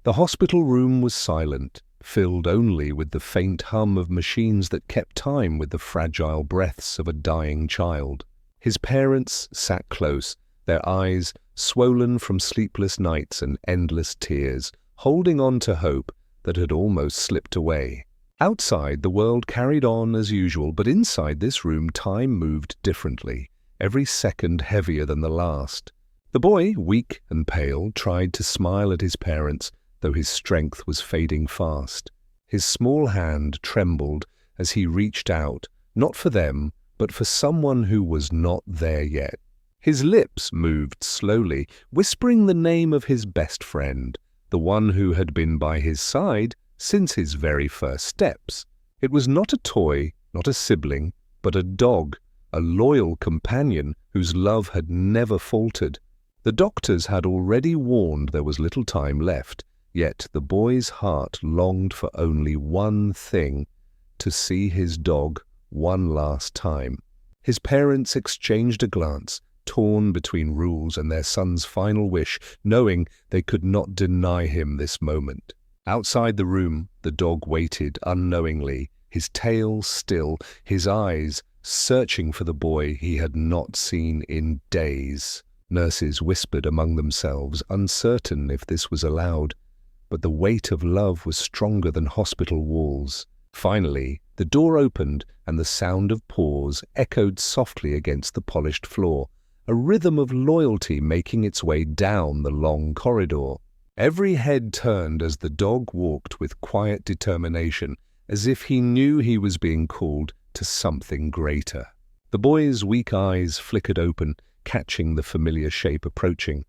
The hospital room was silent, filled only with the faint hum of machines that kept time with the fragile breaths of a dying child. His parents sat close, their eyes swollen from sleepless nights and endless tears, holding on to hope that had almost slipped away. Outside, the world carried on as usual, but inside this room time moved differently, every second heavier than the last. The boy, weak and pale, tried to smile at his parents, though his strength was fading fast. His small hand trembled as he reached out, not for them, but for someone who was not there yet. His lips moved slowly, whispering the name of his best friend, the one who had been by his side since his very first steps. It was not a toy, not a sibling, but a dog, a loyal companion whose love had never faltered. The doctors had already warned there was little time left, yet the boy's heart longed for only one thing: to see his dog one last time. His parents exchanged a glance, torn between rules and their son's final wish, knowing they could not deny him this moment. Outside the room, the dog waited unknowingly, his tail still, his eyes searching for the boy he had not seen in days. Nurses whispered among themselves, uncertain if this was allowed, but the weight of love was stronger than hospital walls. Finally, the door opened and the sound of paws echoed softly against the polished floor, a rhythm of loyalty making its way down the long corridor. Every head turned as the dog walked with quiet determination, as if he knew he was being called to something greater. The boy's weak eyes flickered open, catching the familiar shape approaching,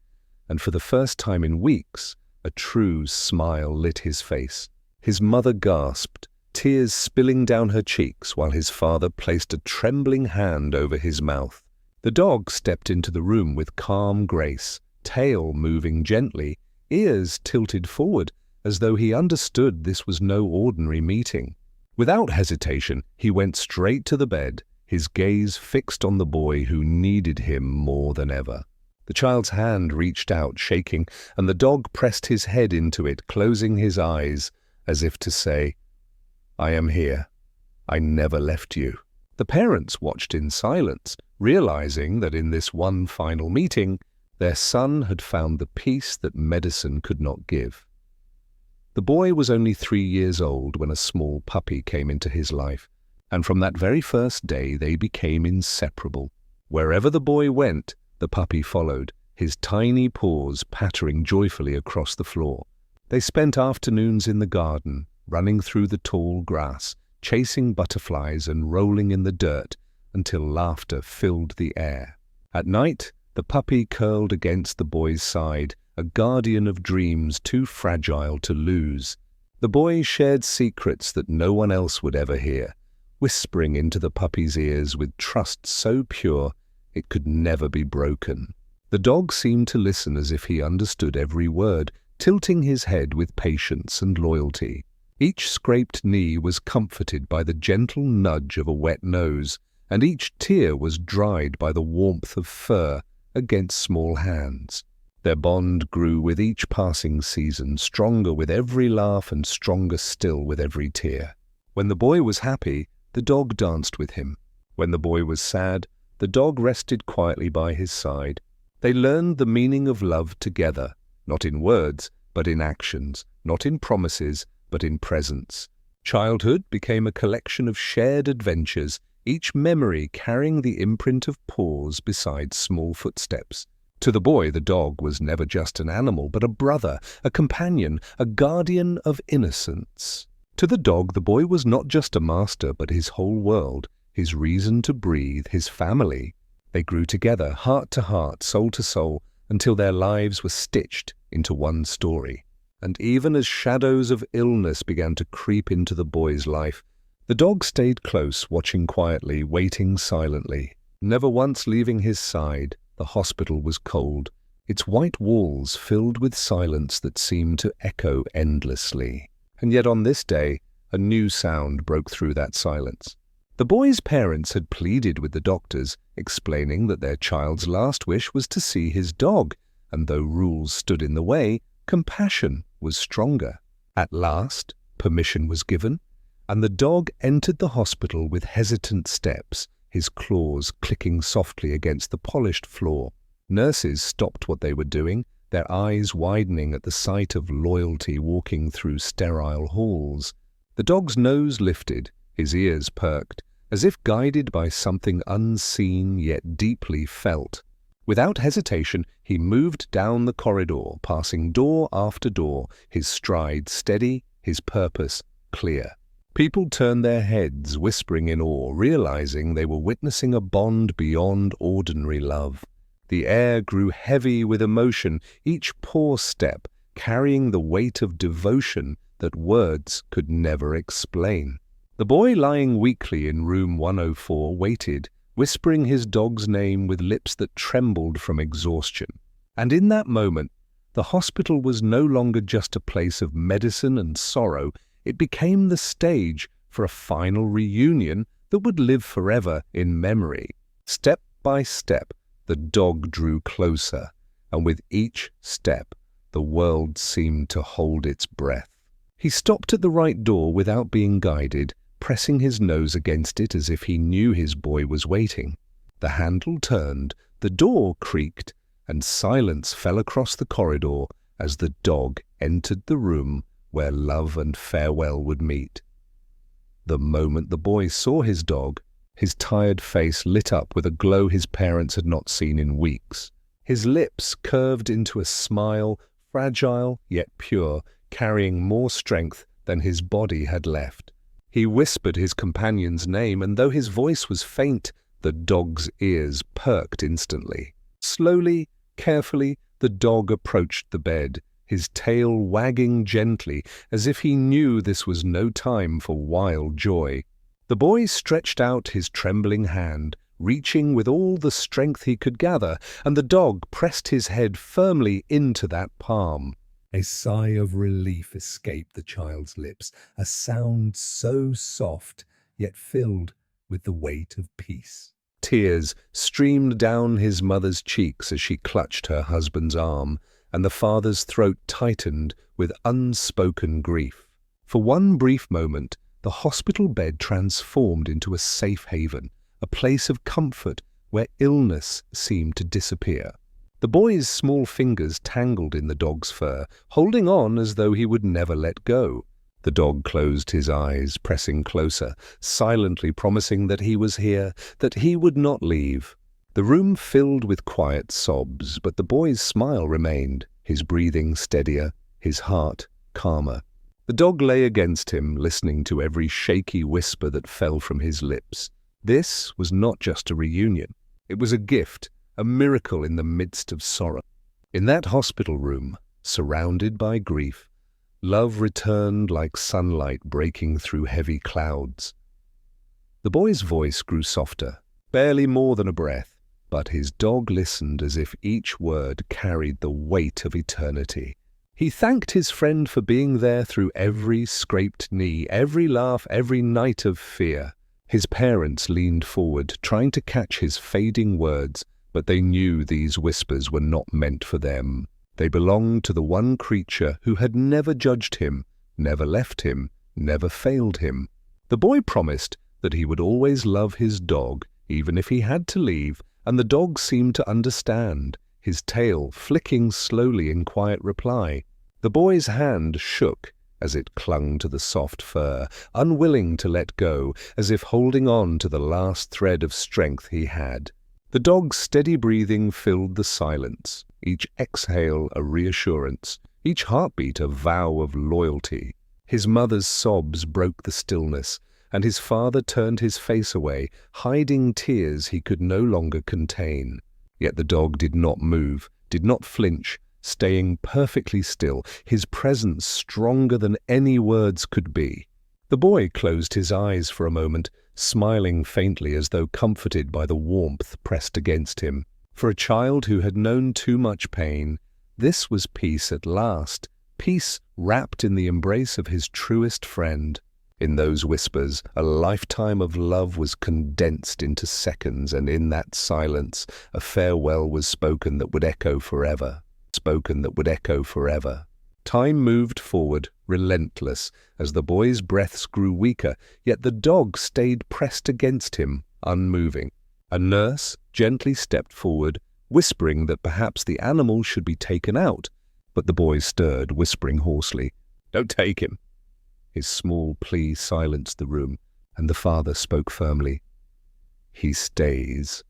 and for the first time in weeks, a true smile lit his face. His mother gasped, tears spilling down her cheeks, while his father placed a trembling hand over his mouth. The dog stepped into the room with calm grace, tail moving gently, ears tilted forward, as though he understood this was no ordinary meeting. Without hesitation, he went straight to the bed, his gaze fixed on the boy who needed him more than ever. The child's hand reached out, shaking, and the dog pressed his head into it, closing his eyes, as if to say, "I am here. I never left you." The parents watched in silence, realizing that in this one final meeting, their son had found the peace that medicine could not give. The boy was only 3 years old when a small puppy came into his life, and from that very first day they became inseparable. Wherever the boy went, the puppy followed, his tiny paws pattering joyfully across the floor. They spent afternoons in the garden, running through the tall grass, chasing butterflies and rolling in the dirt until laughter filled the air. At night, the puppy curled against the boy's side, a guardian of dreams too fragile to lose. The boy shared secrets that no one else would ever hear, whispering into the puppy's ears with trust so pure it could never be broken. The dog seemed to listen as if he understood every word, tilting his head with patience and loyalty. Each scraped knee was comforted by the gentle nudge of a wet nose, and each tear was dried by the warmth of fur against small hands. Their bond grew with each passing season, stronger with every laugh and stronger still with every tear. When the boy was happy, the dog danced with him. When the boy was sad, the dog rested quietly by his side. They learned the meaning of love together, not in words, but in actions, not in promises, but in presence. Childhood became a collection of shared adventures, each memory carrying the imprint of paws beside small footsteps. To the boy, the dog was never just an animal, but a brother, a companion, a guardian of innocence. To the dog, the boy was not just a master, but his whole world, his reason to breathe, his family. They grew together, heart to heart, soul to soul, until their lives were stitched into one story. And even as shadows of illness began to creep into the boy's life, the dog stayed close, watching quietly, waiting silently. Never once leaving his side, the hospital was cold, its white walls filled with silence that seemed to echo endlessly. And yet on this day, a new sound broke through that silence. The boy's parents had pleaded with the doctors, explaining that their child's last wish was to see his dog, and though rules stood in the way, compassion was stronger. At last, permission was given, and the dog entered the hospital with hesitant steps, his claws clicking softly against the polished floor. Nurses stopped what they were doing, their eyes widening at the sight of loyalty walking through sterile halls. The dog's nose lifted, his ears perked, as if guided by something unseen yet deeply felt. Without hesitation, he moved down the corridor, passing door after door, his stride steady, his purpose clear. People turned their heads, whispering in awe, realizing they were witnessing a bond beyond ordinary love. The air grew heavy with emotion, each poor step carrying the weight of devotion that words could never explain. The boy lying weakly in room 104 waited, whispering his dog's name with lips that trembled from exhaustion. And in that moment, the hospital was no longer just a place of medicine and sorrow. It became the stage for a final reunion that would live forever in memory. Step by step, the dog drew closer, and with each step, the world seemed to hold its breath. He stopped at the right door without being guided, pressing his nose against it as if he knew his boy was waiting. The handle turned, the door creaked, and silence fell across the corridor as the dog entered the room where love and farewell would meet. The moment the boy saw his dog, his tired face lit up with a glow his parents had not seen in weeks. His lips curved into a smile, fragile yet pure, carrying more strength than his body had left. He whispered his companion's name, and though his voice was faint, the dog's ears perked instantly. Slowly, carefully, the dog approached the bed, his tail wagging gently, as if he knew this was no time for wild joy. The boy stretched out his trembling hand, reaching with all the strength he could gather, and the dog pressed his head firmly into that palm. A sigh of relief escaped the child's lips, a sound so soft, yet filled with the weight of peace. Tears streamed down his mother's cheeks as she clutched her husband's arm, and the father's throat tightened with unspoken grief. For one brief moment, the hospital bed transformed into a safe haven, a place of comfort where illness seemed to disappear. The boy's small fingers tangled in the dog's fur, holding on as though he would never let go. The dog closed his eyes, pressing closer, silently promising that he was here, that he would not leave. The room filled with quiet sobs, but the boy's smile remained, his breathing steadier, his heart calmer. The dog lay against him, listening to every shaky whisper that fell from his lips. This was not just a reunion. It was a gift, a miracle in the midst of sorrow. In that hospital room, surrounded by grief, love returned like sunlight breaking through heavy clouds. The boy's voice grew softer, barely more than a breath, but his dog listened as if each word carried the weight of eternity. He thanked his friend for being there through every scraped knee, every laugh, every night of fear. His parents leaned forward, trying to catch his fading words, but they knew these whispers were not meant for them. They belonged to the one creature who had never judged him, never left him, never failed him. The boy promised that he would always love his dog, even if he had to leave, and the dog seemed to understand, his tail flicking slowly in quiet reply. The boy's hand shook as it clung to the soft fur, unwilling to let go, as if holding on to the last thread of strength he had. The dog's steady breathing filled the silence, each exhale a reassurance, each heartbeat a vow of loyalty. His mother's sobs broke the stillness, and his father turned his face away, hiding tears he could no longer contain. Yet the dog did not move, did not flinch, staying perfectly still, his presence stronger than any words could be. The boy closed his eyes for a moment, smiling faintly as though comforted by the warmth pressed against him. For a child who had known too much pain, this was peace at last, peace wrapped in the embrace of his truest friend. In those whispers, a lifetime of love was condensed into seconds, and in that silence, a farewell was spoken that would echo forever. Time moved forward, relentless, as the boy's breaths grew weaker, yet the dog stayed pressed against him, unmoving. A nurse gently stepped forward, whispering that perhaps the animal should be taken out, but the boy stirred, whispering hoarsely, "Don't take him." His small plea silenced the room, and the father spoke firmly, "He stays."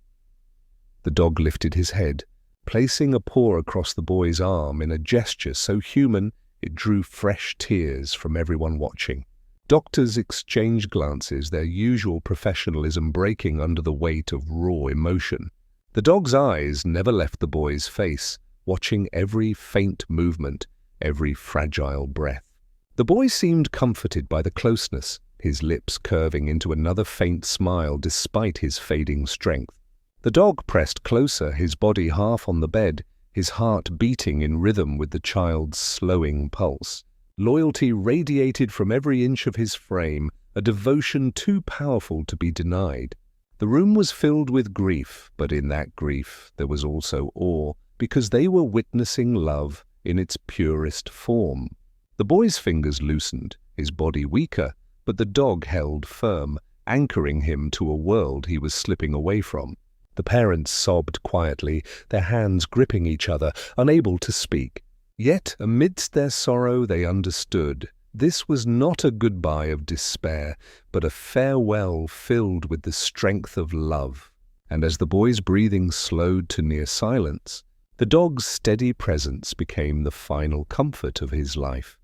The dog lifted his head, placing a paw across the boy's arm in a gesture so human it drew fresh tears from everyone watching. Doctors exchanged glances, their usual professionalism breaking under the weight of raw emotion. The dog's eyes never left the boy's face, watching every faint movement, every fragile breath. The boy seemed comforted by the closeness, his lips curving into another faint smile despite his fading strength. The dog pressed closer, his body half on the bed, his heart beating in rhythm with the child's slowing pulse. Loyalty radiated from every inch of his frame, a devotion too powerful to be denied. The room was filled with grief, but in that grief there was also awe, because they were witnessing love in its purest form. The boy's fingers loosened, his body weaker, but the dog held firm, anchoring him to a world he was slipping away from. The parents sobbed quietly, their hands gripping each other, unable to speak. Yet, amidst their sorrow, they understood. This was not a goodbye of despair, but a farewell filled with the strength of love. And as the boy's breathing slowed to near silence, the dog's steady presence became the final comfort of his life.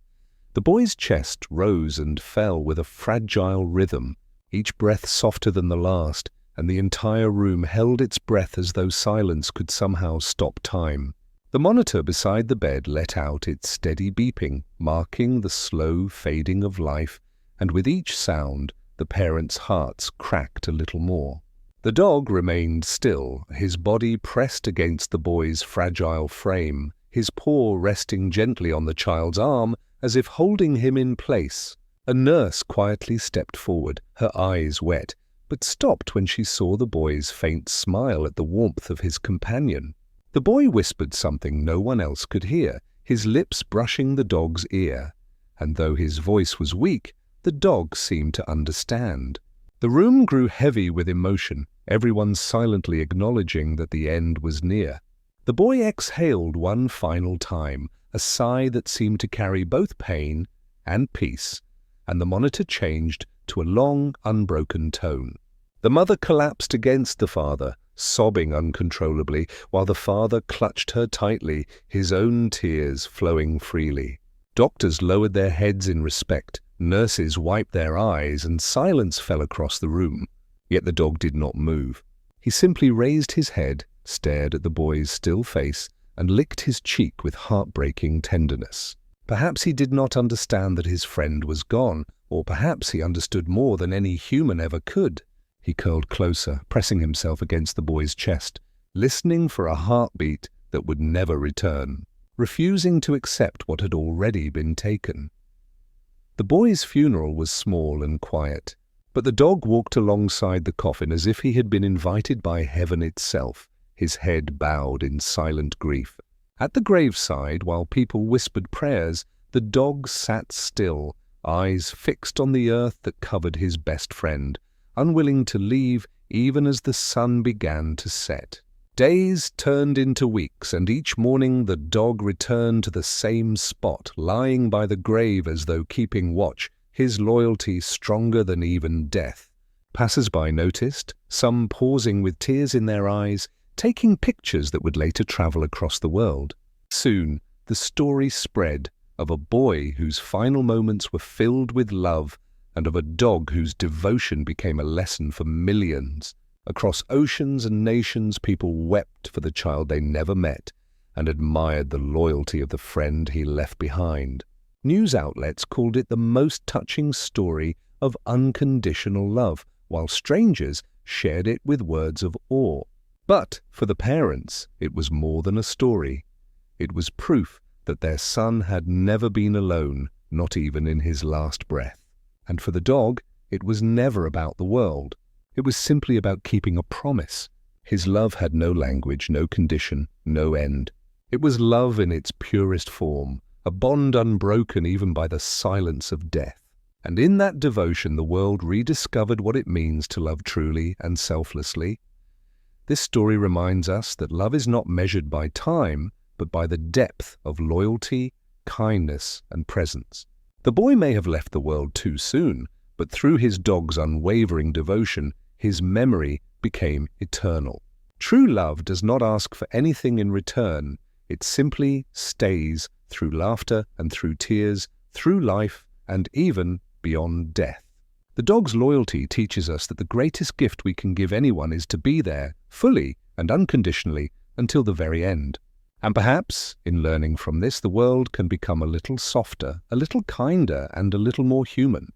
The boy's chest rose and fell with a fragile rhythm, each breath softer than the last, and the entire room held its breath as though silence could somehow stop time. The monitor beside the bed let out its steady beeping, marking the slow fading of life, and with each sound, the parents' hearts cracked a little more. The dog remained still, his body pressed against the boy's fragile frame, his paw resting gently on the child's arm, as if holding him in place. A nurse quietly stepped forward, her eyes wet, but stopped when she saw the boy's faint smile at the warmth of his companion. The boy whispered something no one else could hear, his lips brushing the dog's ear, and though his voice was weak, the dog seemed to understand. The room grew heavy with emotion, everyone silently acknowledging that the end was near. The boy exhaled one final time, a sigh that seemed to carry both pain and peace, and the monitor changed to a long, unbroken tone. The mother collapsed against the father, sobbing uncontrollably, while the father clutched her tightly, his own tears flowing freely. Doctors lowered their heads in respect, nurses wiped their eyes, and silence fell across the room. Yet the dog did not move. He simply raised his head, stared at the boy's still face, and licked his cheek with heartbreaking tenderness. Perhaps he did not understand that his friend was gone, or perhaps he understood more than any human ever could. He curled closer, pressing himself against the boy's chest, listening for a heartbeat that would never return, refusing to accept what had already been taken. The boy's funeral was small and quiet, but the dog walked alongside the coffin as if he had been invited by heaven itself, his head bowed in silent grief. At the graveside, while people whispered prayers, the dog sat still, eyes fixed on the earth that covered his best friend, unwilling to leave even as the sun began to set. Days turned into weeks, and each morning the dog returned to the same spot, lying by the grave as though keeping watch, his loyalty stronger than even death. Passers-by noticed, some pausing with tears in their eyes, taking pictures that would later travel across the world. Soon, the story spread of a boy whose final moments were filled with love, and of a dog whose devotion became a lesson for millions. Across oceans and nations, people wept for the child they never met and admired the loyalty of the friend he left behind. News outlets called it the most touching story of unconditional love, while strangers shared it with words of awe. But for the parents, it was more than a story. It was proof that their son had never been alone, not even in his last breath. And for the dog, it was never about the world. It was simply about keeping a promise. His love had no language, no condition, no end. It was love in its purest form, a bond unbroken even by the silence of death. And in that devotion, the world rediscovered what it means to love truly and selflessly. This story reminds us that love is not measured by time, but by the depth of loyalty, kindness, and presence. The boy may have left the world too soon, but through his dog's unwavering devotion, his memory became eternal. True love does not ask for anything in return. It simply stays through laughter and through tears, through life, and even beyond death. The dog's loyalty teaches us that the greatest gift we can give anyone is to be there, fully and unconditionally, until the very end. And perhaps, in learning from this, the world can become a little softer, a little kinder, and a little more human.